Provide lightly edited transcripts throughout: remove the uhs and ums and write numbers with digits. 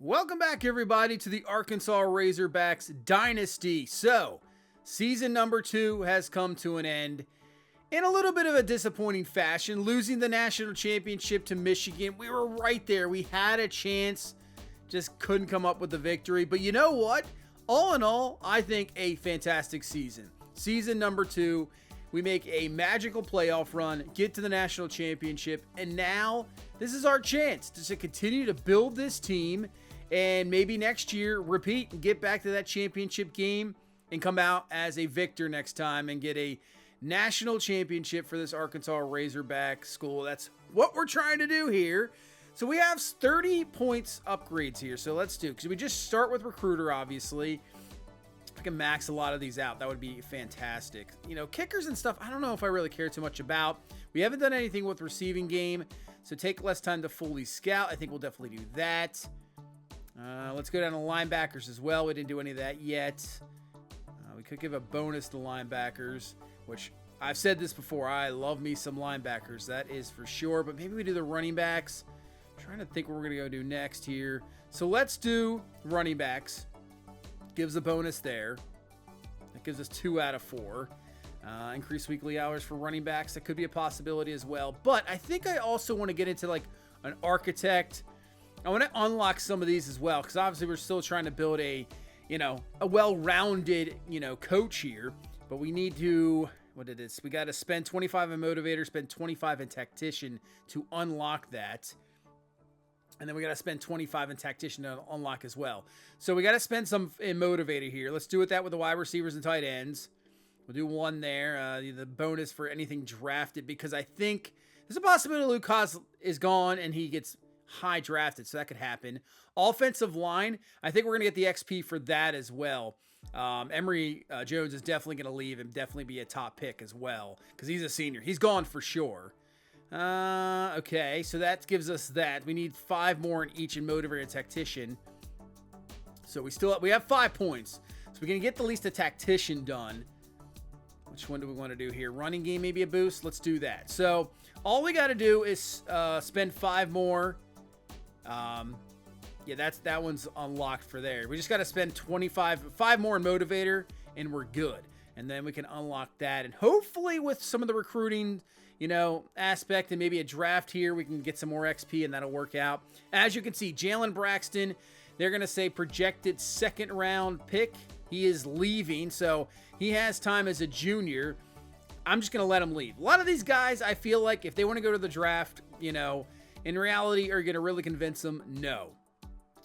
Welcome back, everybody, to the Arkansas Razorbacks Dynasty. So, season number 2 has come to an end in a little bit of a disappointing fashion, losing the national championship to Michigan. We were right there. We had a chance, just couldn't come up with the victory. But you know what? All in all, I think a fantastic season. Season number 2, we make a magical playoff run, get to the national championship, and now this is our chance to continue to build this team and maybe next year repeat and get back to that championship game and come out as a victor next time and get a national championship for this Arkansas Razorback school. That's what we're trying to do here. So we have 30 points upgrades here. So let's do, because we just start with recruiter, obviously. If I can max a lot of these out, that would be fantastic. You know, kickers and stuff, I don't know if I really care too much about. We haven't done anything with receiving game, so take less time to fully scout. I think we'll definitely do that. Let's go down to linebackers as well. We didn't do any of that yet. We could give a bonus to linebackers, which I've said this before. I love me some linebackers. That is for sure. But maybe we do the running backs. I'm trying to think what we're going to go do next here. So let's do running backs. Gives a bonus there. That gives us 2 out of 4. Increase weekly hours for running backs. That could be a possibility as well. But I think I also want to get into like an architect. I want to unlock some of these as well, because obviously we're still trying to build a well-rounded, coach here. But we need to, we got to spend 25 in motivator, spend 25 in tactician to unlock that. And then we got to spend 25 in tactician to unlock as well. So we got to spend some in motivator here. Let's do it that with the wide receivers and tight ends. We'll do 1 there. The bonus for anything drafted, because I think there's a possibility Luke Haas is gone and he gets high drafted, so that could happen. Offensive line, I think we're going to get the XP for that as well. Emory Jones is definitely going to leave and definitely be a top pick as well, because he's a senior. He's gone for sure. Okay, so that gives us that. We need 5 more in each in motivator and tactician. So we have 5 points. So we can get at least a tactician done. Which one do we want to do here? Running game, maybe a boost? Let's do that. So all we got to do is spend 5 more. Yeah, that one's unlocked for there. We just got to spend 5 more in motivator, and we're good. And then we can unlock that. And hopefully with some of the recruiting, aspect and maybe a draft here, we can get some more XP, and that'll work out. As you can see, Jalen Braxton, they're going to say projected 2nd round pick. He is leaving, so he has time as a junior. I'm just going to let him leave. A lot of these guys, I feel like if they want to go to the draft, in reality, are you going to really convince them? No.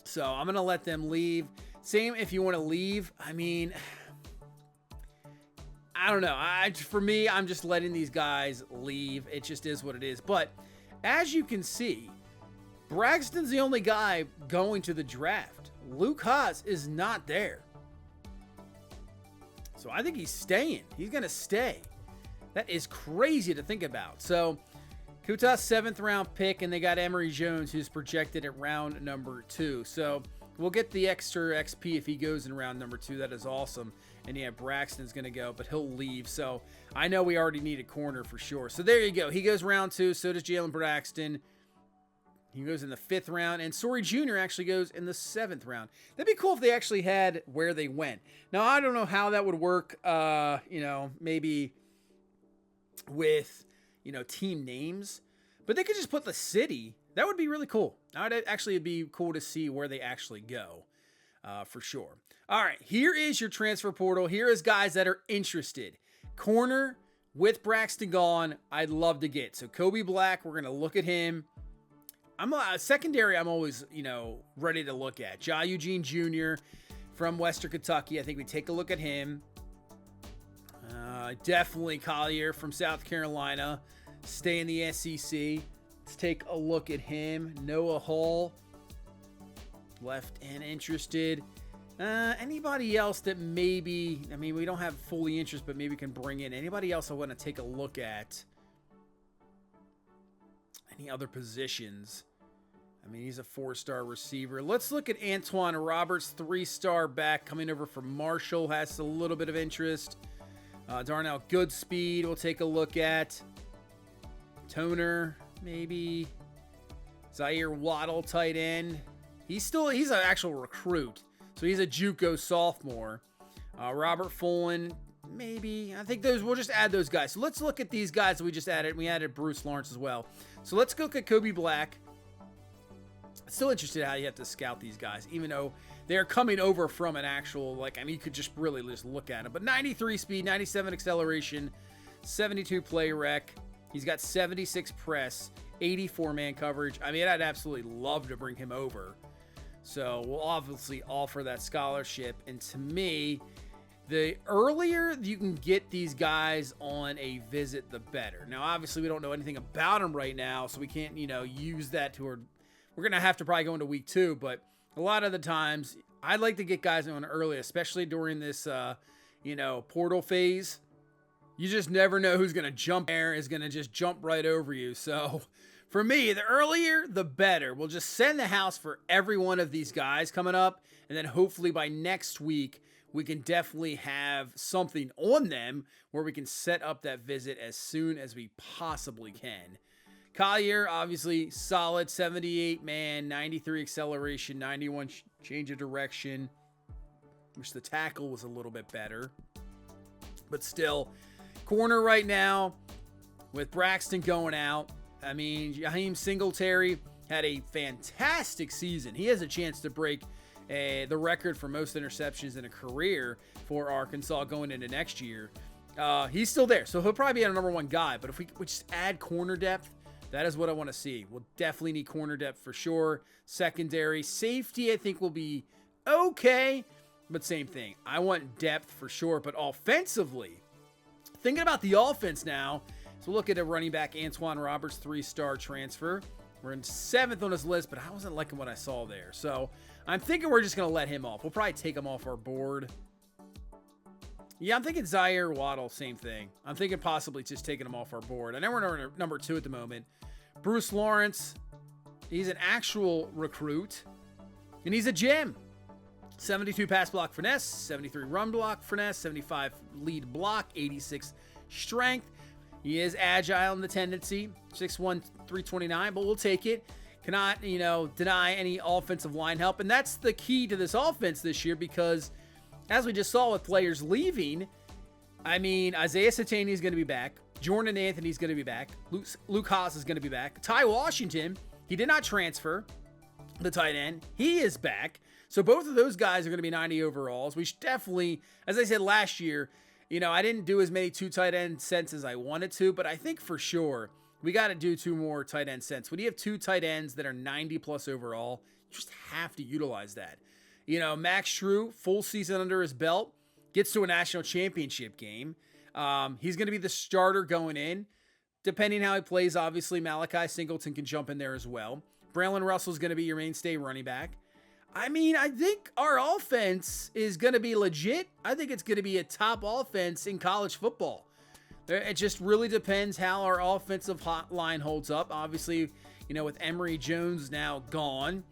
So I'm going to let them leave. Same if you want to leave. I mean, I don't know. For me, I'm just letting these guys leave. It just is what it is. But as you can see, Braxton's the only guy going to the draft. Luke Haas is not there. So I think he's staying. He's going to stay. That is crazy to think about. So Kutas 7th round pick, and they got Emory Jones, who's projected at round number 2. So we'll get the extra XP if he goes in round number 2. That is awesome. And yeah, Braxton's going to go, but he'll leave. So I know we already need a corner for sure. So there you go. He goes round 2. So does Jalen Braxton. He goes in the 5th round. And Sorey Jr. actually goes in the 7th round. That'd be cool if they actually had where they went. Now, I don't know how that would work, maybe with, team names. But they could just put the city. That would be really cool. It'd be cool to see where they actually go, for sure. All right, here is your transfer portal. Here is guys that are interested. Corner with Braxton gone, I'd love to get. So Kobe Black, we're going to look at him. Secondary, I'm always, ready to look at. Ja Eugene Jr. from Western Kentucky. I think we take a look at him. Definitely Collier from South Carolina. Stay in the SEC. Let's take a look at him. Noah Hall. Left and interested. Anybody else that maybe, we don't have fully interest, but maybe can bring in. Anybody else I want to take a look at? Any other positions? He's a 4-star receiver. Let's look at Antoine Roberts, 3-star back coming over from Marshall. Has a little bit of interest. Darnell Goodspeed we'll take a look at. Toner, maybe. Zaire Waddle, tight end. He's an actual recruit. So he's a JUCO sophomore. Robert Fullen, maybe. I think we'll just add those guys. So let's look at these guys that we just added. We added Bruce Lawrence as well. So let's look at Kobe Black. Still interested how you have to scout these guys, even though they're coming over from an actual, you could just really just look at them. But 93 speed, 97 acceleration, 72 play rec. He's got 76 press, 84 man coverage. I mean, I'd absolutely love to bring him over. So we'll obviously offer that scholarship. And to me, the earlier you can get these guys on a visit, the better. Now, obviously, we don't know anything about them right now, so we can't, use that to our... We're going to have to probably go into week 2, but a lot of the times, I'd like to get guys on early, especially during this, portal phase. You just never know who's going to jump there, is going to just jump right over you. So, for me, the earlier, the better. We'll just send the house for every one of these guys coming up, and then hopefully by next week, we can definitely have something on them where we can set up that visit as soon as we possibly can. Collier, obviously, solid 78 man, 93 acceleration, 91 change of direction. Wish the tackle was a little bit better. But still, corner right now with Braxton going out. I mean, Jaheim Singletary had a fantastic season. He has a chance to break the record for most interceptions in a career for Arkansas going into next year. He's still there, so he'll probably be our number 1 guy. But if we just add corner depth, that is what I want to see. We'll definitely need corner depth for sure. Secondary. Safety, I think, will be okay. But same thing. I want depth for sure. But offensively, thinking about the offense now, so look at a running back, Antoine Roberts, 3-star transfer. We're in 7th on his list, but I wasn't liking what I saw there. So I'm thinking we're just going to let him off. We'll probably take him off our board. Yeah, I'm thinking Zaire Waddle, same thing. I'm thinking possibly just taking him off our board. I know we're number 2 at the moment. Bruce Lawrence, he's an actual recruit, and he's a gem. 72 pass block finesse, 73 run block finesse, 75 lead block, 86 strength. He is agile in the tendency, 6'1", 329, but we'll take it. Cannot, deny any offensive line help, and that's the key to this offense this year because as we just saw with players leaving, I mean, Isaiah Satani is going to be back. Jordan Anthony is going to be back. Luke Haas is going to be back. Ty Washington, he did not transfer, the tight end. He is back. So both of those guys are going to be 90 overalls. We should definitely, as I said last year, I didn't do as many 2 tight end sets as I wanted to, but I think for sure we got to do 2 more tight end sets. When you have 2 tight ends that are 90 plus overall, you just have to utilize that. Max Shrew, full season under his belt, gets to a national championship game. He's going to be the starter going in. Depending how he plays, obviously, Malachi Singleton can jump in there as well. Braylon Russell's going to be your mainstay running back. I mean, I think our offense is going to be legit. I think it's going to be a top offense in college football. It just really depends how our offensive line holds up. Obviously, with Emory Jones now gone,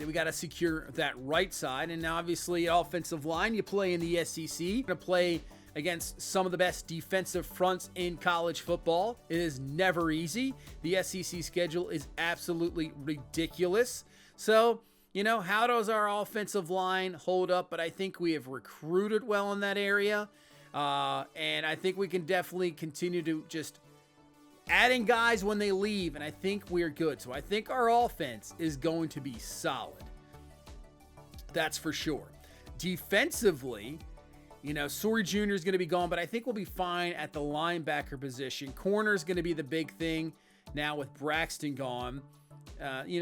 we got to secure that right side. And obviously, offensive line, you play in the SEC. You're going to play against some of the best defensive fronts in college football. It is never easy. The SEC schedule is absolutely ridiculous. So, how does our offensive line hold up? But I think we have recruited well in that area. And I think we can definitely continue to just adding guys when they leave, and I think we're good. So I think our offense is going to be solid. That's for sure. Defensively, Sori Jr. is going to be gone, but I think we'll be fine at the linebacker position. Corner is going to be the big thing now with Braxton gone.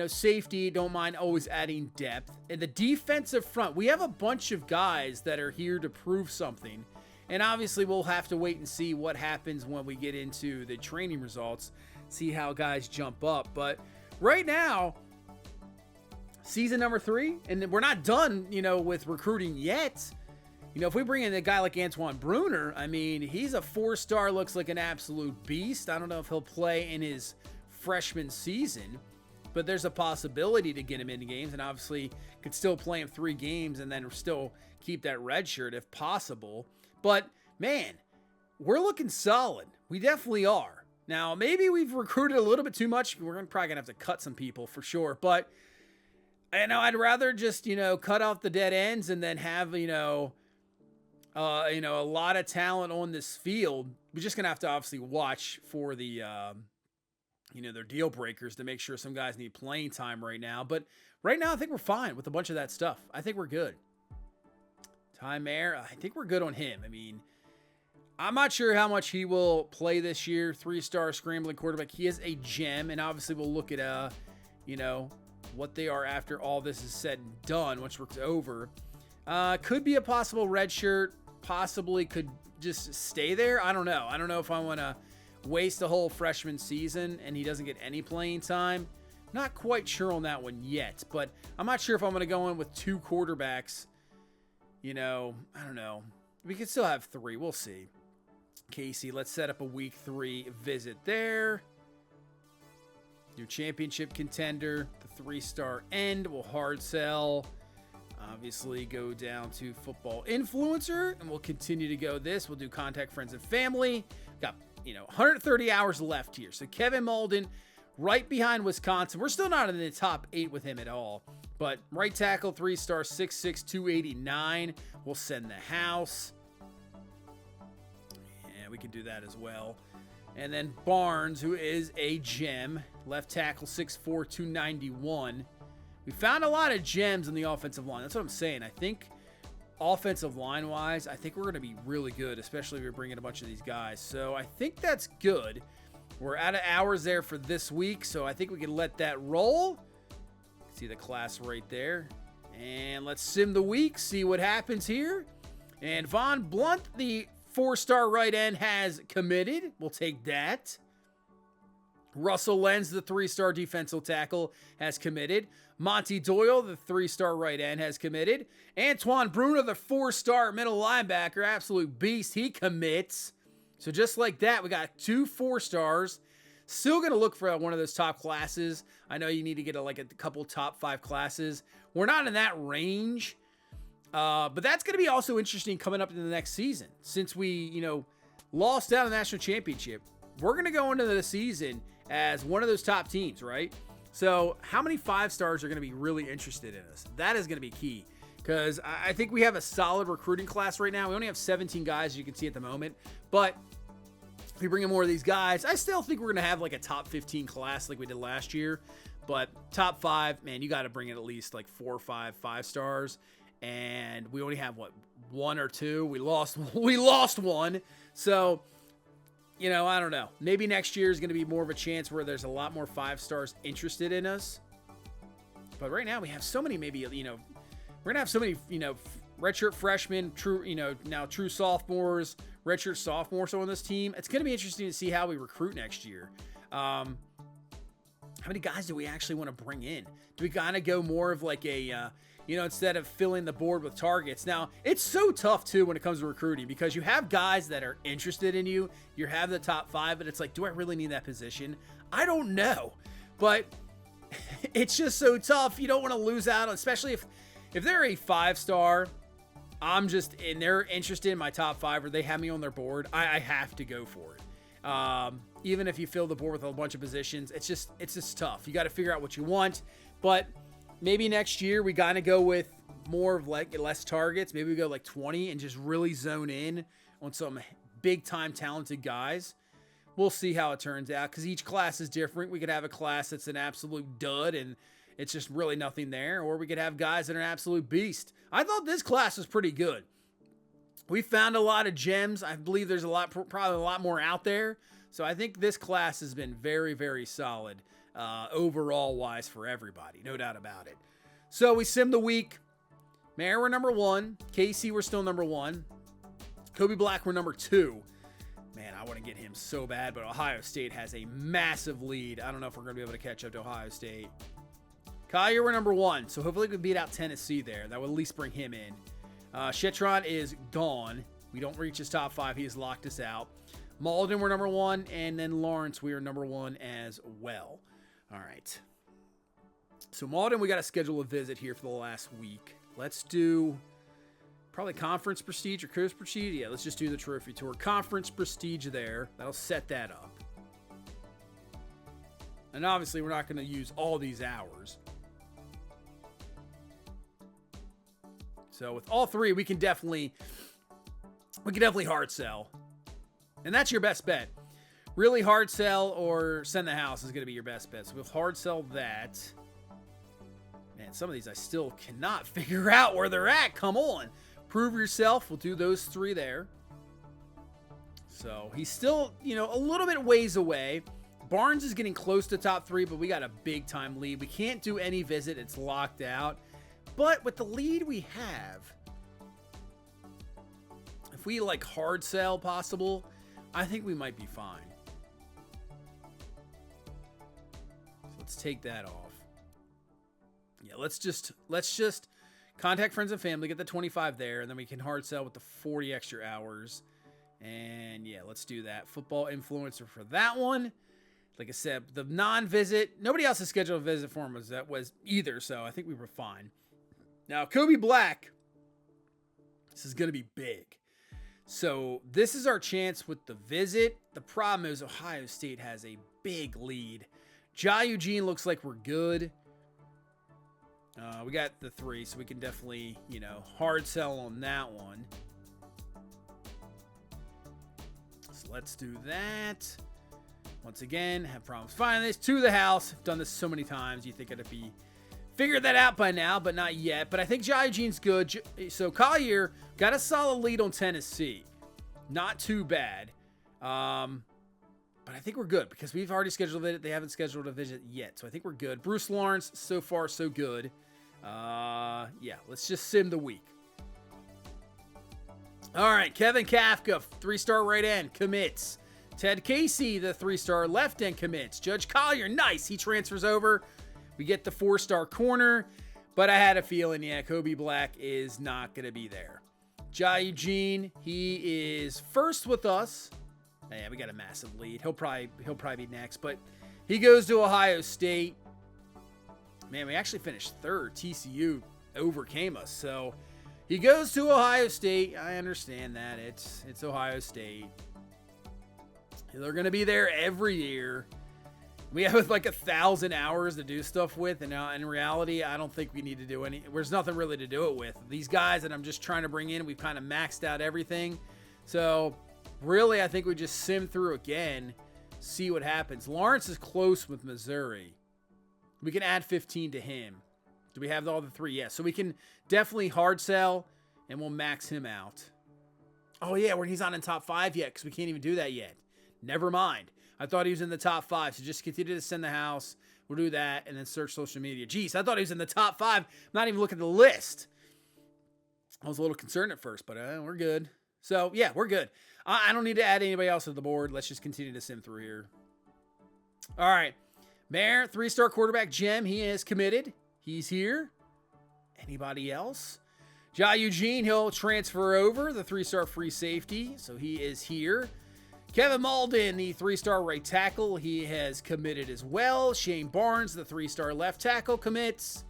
Safety, don't mind always adding depth. And the defensive front, we have a bunch of guys that are here to prove something. And obviously, we'll have to wait and see what happens when we get into the training results, see how guys jump up. But right now, season number 3, and we're not done, with recruiting yet. If we bring in a guy like Antoine Bruner, I mean, he's a 4-star, looks like an absolute beast. I don't know if he'll play in his freshman season, but there's a possibility to get him into games, and obviously could still play him 3 games and then still keep that red shirt if possible. But, man, we're looking solid. We definitely are. Now, maybe we've recruited a little bit too much. We're probably going to have to cut some people for sure. But I know I'd rather just, cut off the dead ends and then have, a lot of talent on this field. We're just going to have to obviously watch for the, their deal breakers to make sure some guys need playing time right now. But right now, I think we're fine with a bunch of that stuff. I think we're good. Ty Mayer, I think we're good on him. I mean, I'm not sure how much he will play this year. 3-star scrambling quarterback. He is a gem, and obviously we'll look at, what they are after all this is said and done, once it's over. Could be a possible red shirt. Possibly could just stay there. I don't know. I don't know if I want to waste a whole freshman season and he doesn't get any playing time. Not quite sure on that one yet, but I'm not sure if I'm going to go in with 2 quarterbacks. I don't know. We could still have 3. We'll see. Casey, let's set up a week 3 visit there. Your championship contender, the 3-star end, will hard sell. Obviously, go down to football influencer, and we'll continue to go this. We'll do contact friends and family. Got, 130 hours left here. So Kevin Malden, right behind Wisconsin. We're still not in the top 8 with him at all. But right tackle, 3-star, 6'6", 289. We'll send the house. Yeah, we can do that as well. And then Barnes, who is a gem. Left tackle, 6'4", 291. We found a lot of gems in the offensive line. That's what I'm saying. I think offensive line-wise, I think we're going to be really good, especially if we bring in a bunch of these guys. So I think that's good. We're out of hours there for this week, so I think we can let that roll. See the class right there. And let's sim the week, see what happens here. And Von Blunt, the 4-star right end, has committed. We'll take that. Russell Lenz, the 3-star defensive tackle, has committed. Monty Doyle, the 3-star right end, has committed. Antoine Bruner, the 4-star middle linebacker, absolute beast, he commits. So just like that, we got 2 4-stars. Still going to look for one of those top classes. I know you need to get a couple top 5 classes. We're not in that range. But that's going to be also interesting coming up into the next season. Since we, lost out in the national championship, we're going to go into the season as one of those top teams, right? So how many 5-stars are going to be really interested in us? That is going to be key, because I think we have a solid recruiting class right now. We only have 17 guys, as you can see at the moment, but if we bring in more of these guys, I still think we're going to have a top 15 class like we did last year. But top 5, man, you got to bring in at least 4 or 5 5-stars, and we only have 1 or 2. We lost one, so. I don't know. Maybe next year is going to be more of a chance where there's a lot more 5-stars interested in us. But right now we have so many, we're going to have so many, redshirt freshmen, now true sophomores, redshirt sophomores on this team. It's going to be interesting to see how we recruit next year. How many guys do we actually want to bring in? Do we kind of go more of instead of filling the board with targets? Now, it's so tough, too, when it comes to recruiting, because you have guys that are interested in you. You have the top 5, but it's do I really need that position? I don't know. But it's just so tough. You don't want to lose out, especially if they're a 5-star, and they're interested in my top 5, or they have me on their board, I have to go for it. Even if you fill the board with a bunch of positions, it's just tough. You got to figure out what you want. But maybe next year we gotta go with more of less targets. Maybe we go 20 and just really zone in on some big time talented guys. We'll see how it turns out, because each class is different. We could have a class that's an absolute dud and it's just really nothing there, or we could have guys that are an absolute beast. I thought this class was pretty good. We found a lot of gems. I believe there's probably a lot more out there. So I think this class has been very, very solid. Overall wise for everybody, no doubt about it. So we sim the week. Mayer, we're number 1. Casey, we're still number 1. Kobe Black, we're number 2. Man, I want to get him so bad, but Ohio State has a massive lead. I don't know if we're going to be able to catch up to Ohio State. Collier, we're number 1, so hopefully we can beat out Tennessee there. That would at least bring him in. Shetron is gone. We don't reach his top 5. He has locked us out. Malden, we're number 1, and then Lawrence, we are number 1 as well. All right. So Malden, we got to schedule a visit here for the last week. Let's do probably conference prestige or coast prestige. Yeah, let's just do the trophy tour. Conference prestige there. That'll set that up. And obviously, we're not going to use all these hours. So with all three, we can definitely hard sell. And that's your best bet. Really hard sell or send the house is going to be your best bet. So we'll hard sell that. Man, some of these I still cannot figure out where they're at. Come on. Prove yourself. We'll do those three there. So he's still, a little bit ways away. Barnes is getting close to top 3, but we got a big time lead. We can't do any visit. It's locked out. But with the lead we have, if we hard sell possible, I think we might be fine. So let's take that off. Yeah, let's just contact friends and family, get the 25 there, and then we can hard sell with the 40 extra hours. And yeah, let's do that. Football influencer for that one. Like I said, the non-visit, nobody else has scheduled a visit for him was either, so I think we were fine. Now, Kobe Black, this is going to be big. So this is our chance with the visit. The problem is Ohio State has a big lead. Jai Eugene looks like we're good. We got the 3, so we can definitely, hard sell on that one. So let's do that. Once again, have problems finding this. To the house. I've done this so many times. You think I'd be figured that out by now, but not yet. But I think Jai Eugene's good. So Collier got a solid lead on Tennessee. Not too bad. But I think we're good because we've already scheduled a visit. They haven't scheduled a visit yet. So I think we're good. Bruce Lawrence, so far, so good. Yeah, let's just sim the week. All right, Kevin Kafka, 3-star right end, commits. Ted Casey, the 3-star left end, commits. Judge Collier, nice. He transfers over. We get the 4-star corner. But I had a feeling, yeah, Kobe Black is not going to be there. Jai Eugene, he is first with us. Yeah, we got a massive lead. He'll probably be next. But he goes to Ohio State. Man, we actually finished third. TCU overcame us. So he goes to Ohio State. I understand that. It's Ohio State. They're going to be there every year. We have 1,000 hours to do stuff with, and in reality, I don't think we need to do any. There's nothing really to do it with. These guys that I'm just trying to bring in, we've kind of maxed out everything. So really, I think we just sim through again, see what happens. Lawrence is close with Missouri. We can add 15 to him. Do we have all the 3? Yes. So we can definitely hard sell, and we'll max him out. Oh, yeah, he's not in top 5 yet because we can't even do that yet. Never mind. I thought he was in the top 5, so just continue to send the house. We'll do that, and then search social media. Jeez, I thought he was in the top 5. I'm not even looking at the list. I was a little concerned at first, but we're good. So, yeah, we're good. I don't need to add anybody else to the board. Let's just continue to sim through here. All right. Mayer, 3-star quarterback, Jem. He is committed. He's here. Anybody else? Jai Eugene, he'll transfer over, the 3-star free safety, so he is here. Kevin Malden, the 3-star right tackle, he has committed as well. Shane Barnes, the 3-star left tackle, commits.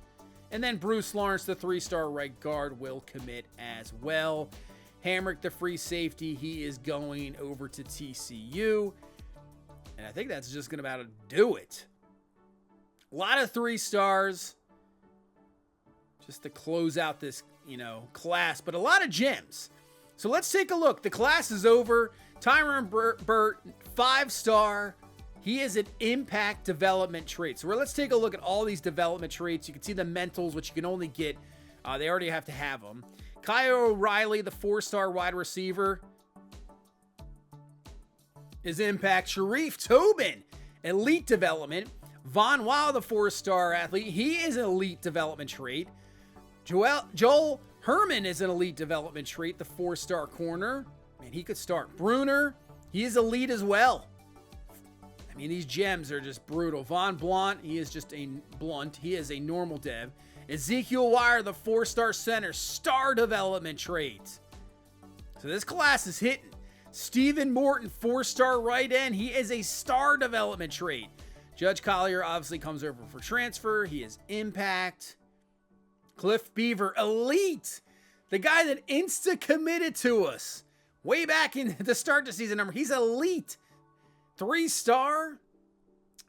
And then Bruce Lawrence, the 3-star right guard, will commit as well. Hamrick, the free safety, he is going over to TCU. And I think that's just going to about do it. A lot of 3-stars just to close out this, class, but a lot of gems. So let's take a look. The class is over. Tyron Burt, 5-star. He is an impact development trait. So let's take a look at all these development traits. You can see the mentals, which you can only get. They already have to have them. Kyle O'Reilly, the 4-star wide receiver, is impact. Sharif Tobin, elite development. Von Weil, the 4-star athlete, he is an elite development trait. Joel Herman is an elite development trait, the 4-star corner. Man, he could start. Bruner, he is elite as well. I mean, these gems are just brutal. Von Blunt, he is just a blunt. He is a normal dev. Ezekiel Wire, the 4-star center, star development trait. So this class is hitting. Stephen Morton, 4-star right end. He is a star development trait. Judge Collier obviously comes over for transfer. He is impact. Cliff Beaver, elite. The guy that insta-committed to us way back in the start of season number. He's elite. 3-star.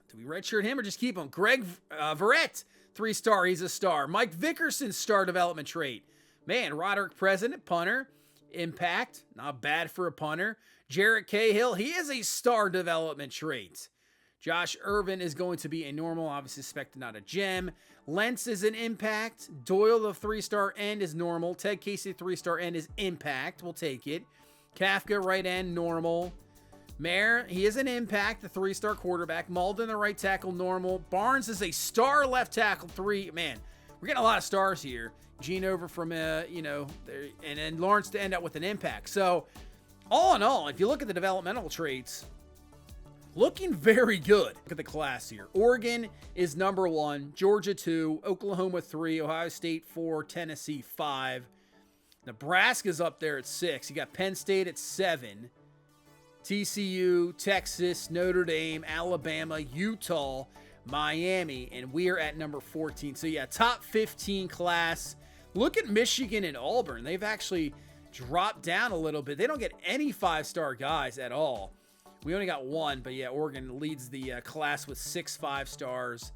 Do we redshirt him or just keep him? Greg Verrett, 3-star. He's a star. Mike Vickerson, star development trait. Man, Roderick President, punter. Impact, not bad for a punter. Jarrett Cahill, he is a star development trait. Josh Irvin is going to be a normal, obviously suspected not a gem. Lentz is an impact. Doyle, the 3-star end, is normal. Ted Casey, 3-star end, is impact. We'll take it. Kafka, right end, normal. Mayer, he is an impact, the 3-star quarterback. Malden, the right tackle, normal. Barnes is a star left tackle, 3. Man, we're getting a lot of stars here. Gene over from, and then Lawrence to end up with an impact. So, all in all, if you look at the developmental traits, looking very good. Look at the class here. Oregon is number 1, Georgia 2, Oklahoma 3, Ohio State 4, Tennessee 5. Nebraska's up there at 6. You got Penn State at 7. TCU, Texas, Notre Dame, Alabama, Utah, Miami, and we're at number 14. So yeah, top 15 class. Look at Michigan and Auburn. They've actually dropped down a little bit. They don't get any 5-star guys at all. We only got 1, but yeah, Oregon leads the class with 6 5-stars.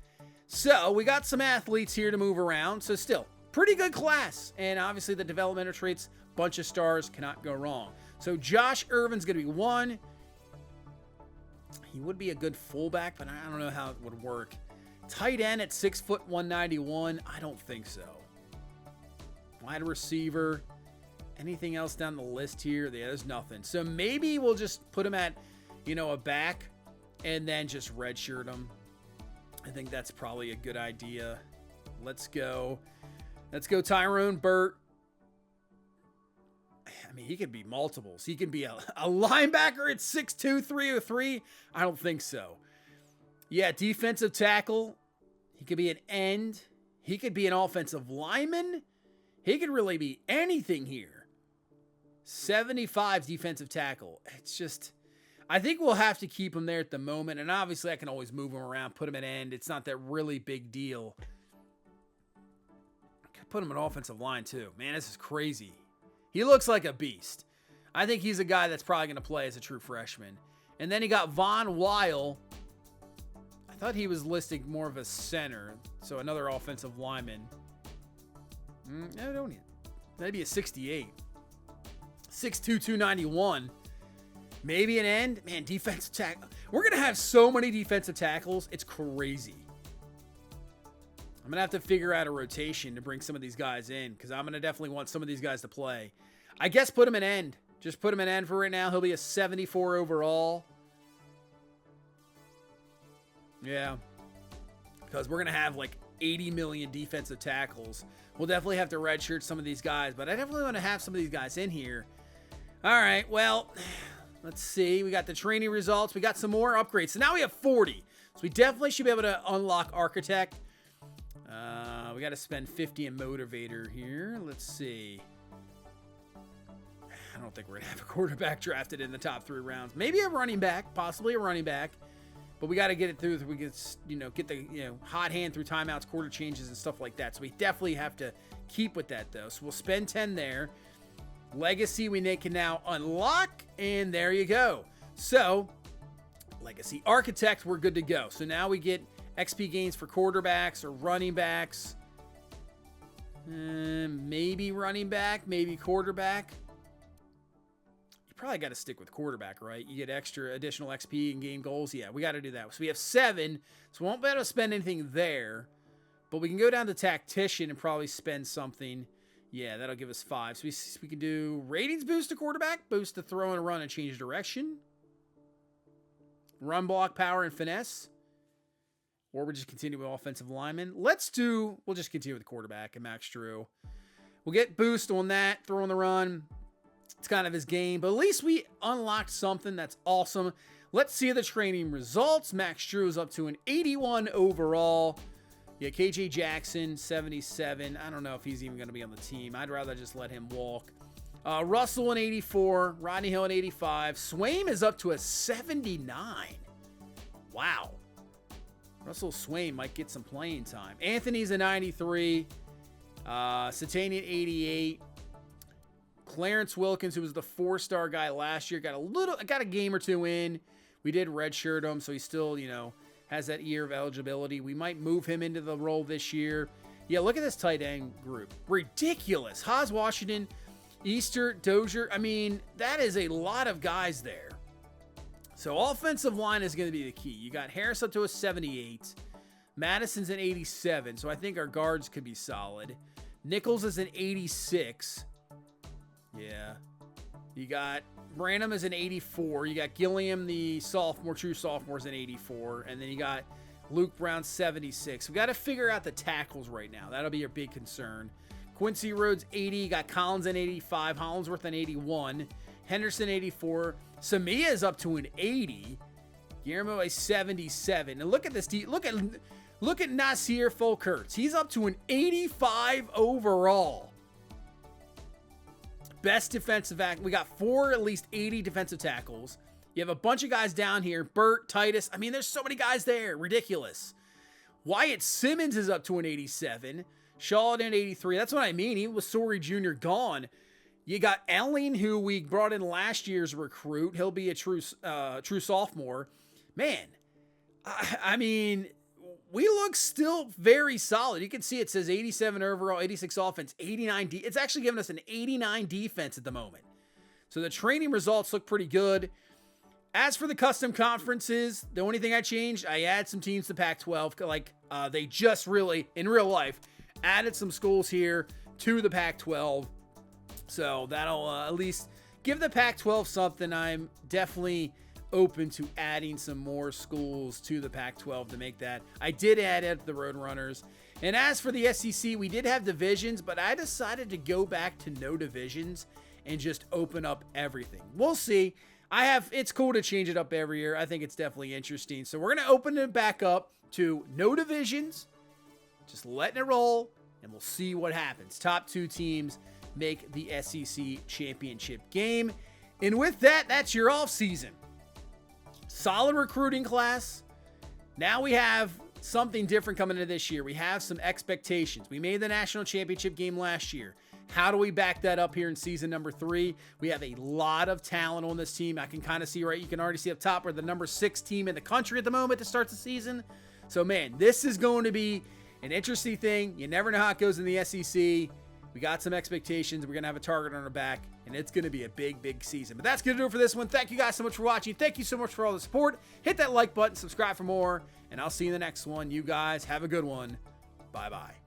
So we got some athletes here to move around. So still, pretty good class. And obviously the developmental traits, bunch of stars, cannot go wrong. So Josh Irvin's going to be 1. He would be a good fullback, but I don't know how it would work. Tight end at 6 foot 191. I don't think so. Wide receiver. Anything else down the list here? Yeah, there's nothing. So maybe we'll just put him at, a back and then just redshirt him. I think that's probably a good idea. Let's go Tyrone Burt. I mean, he could be multiples. He could be a linebacker at 6'2", 303. I don't think so. Yeah, defensive tackle. He could be an end. He could be an offensive lineman. He could really be anything here. 75 defensive tackle. It's just, I think we'll have to keep him there at the moment. And obviously I can always move him around, put him at end. It's not that really big deal. Could put him at offensive line too. Man, this is crazy. He looks like a beast. I think he's a guy that's probably going to play as a true freshman. And then he got Von Weil. I thought he was listed more of a center. So another offensive lineman. No, don't need. Maybe a 68. 6'2", 291. Maybe an end. Man, defensive tackle. We're going to have so many defensive tackles. It's crazy. I'm going to have to figure out a rotation to bring some of these guys in because I'm going to definitely want some of these guys to play. I guess put him in end. Just put him in end for right now. He'll be a 74 overall. Yeah. Because we're going to have like 80 million defensive tackles. We'll definitely have to redshirt some of these guys, but I definitely want to have some of these guys in here. All right, well, let's see. We got the training results. We got some more upgrades. So now we have 40. So we definitely should be able to unlock Architect. We got to spend 50 in Motivator here. Let's see. I don't think we're going to have a quarterback drafted in the top 3 rounds. Maybe a running back, possibly a running back. But we got to get it through. We get, get the hot hand through timeouts, quarter changes, and stuff like that. So we definitely have to keep with that, though. So we'll spend 10 there. Legacy we can now unlock, and there you go. So, Legacy Architect, we're good to go. So now we get XP gains for quarterbacks or running backs. Maybe running back, maybe quarterback. You probably got to stick with quarterback, right? You get additional XP and game goals. Yeah, we got to do that. So we have 7, so we won't be able to spend anything there. But we can go down to Tactician and probably spend something. Yeah, that'll give us 5. So we can do ratings boost to quarterback, boost to throw and run and change direction. Run block, power, and finesse. Or we'll just continue with offensive lineman. We'll just continue with quarterback and Max Drew. We'll get boost on that, throw on the run. It's kind of his game, but at least we unlocked something. That's awesome. Let's see the training results. Max Drew is up to an 81 overall. Yeah, KJ Jackson, 77. I don't know if he's even going to be on the team. I'd rather just let him walk. Russell, an 84. Rodney Hill, an 85. Swaim is up to a 79. Wow. Russell Swaim might get some playing time. Anthony's a 93. Satanian, 88. Clarence Wilkins, who was the 4-star guy last year, got a game or 2 in. We did redshirt him, so he still, has that year of eligibility. We might move him into the role this year. Yeah, look at this tight end group. Ridiculous. Haas, Washington, Easter, Dozier. I mean, that is a lot of guys there. So offensive line is going to be the key. You got Harris up to a 78. Madison's an 87, so I think our guards could be solid. Nichols is an 86. Yeah. You got Branham is an 84. You got Gilliam, the sophomore, true sophomore, is an 84. And then you got Luke Brown, 76. We got to figure out the tackles right now. That'll be your big concern. Quincy Rhodes, 80. You got Collins an 85. Hollinsworth an 81. Henderson, 84. Samia is up to an 80. Guillermo, a 77. And look at this. Look at Nasir Fulkerts. He's up to an 85 overall. Best defensive act. We got 4 at least 80 defensive tackles. You have a bunch of guys down here. Burt, Titus. I mean, there's so many guys there. Ridiculous. Wyatt Simmons is up to an 87. Shaw at an 83. That's what I mean. Even with Sorey Jr. gone. You got Elling, who we brought in last year's recruit. He'll be a true sophomore. Man, I mean, we look still very solid. You can see it says 87 overall, 86 offense, 89 it's actually giving us an 89 defense at the moment. So the training results look pretty good. As for the custom conferences, the only thing I changed, I add some teams to Pac-12. Like they just really, in real life, added some schools here to the Pac-12. So that'll at least give the Pac-12 something. I'm definitely open to adding some more schools to the Pac-12 to make that. I did add the Roadrunners. And as for the SEC, we did have divisions, but I decided to go back to no divisions and just open up everything. We'll see. It's cool to change it up every year. I think it's definitely interesting. So we're going to open it back up to no divisions, just letting it roll, and we'll see what happens. Top 2 teams make the SEC championship game. And with that, that's your off season. Solid recruiting class. Now we have something different coming into this year. We have some expectations. We made the national championship game last year. How do we back that up here in season number 3? We have a lot of talent on this team. I can kind of see, right? You can already see up top, we're the number 6 team in the country at the moment to start the season. So, man, this is going to be an interesting thing. You never know how it goes in the SEC. We got some expectations. We're going to have a target on our back, and it's going to be a big, big season. But that's going to do it for this one. Thank you guys so much for watching. Thank you so much for all the support. Hit that like button, subscribe for more, and I'll see you in the next one. You guys have a good one. Bye-bye.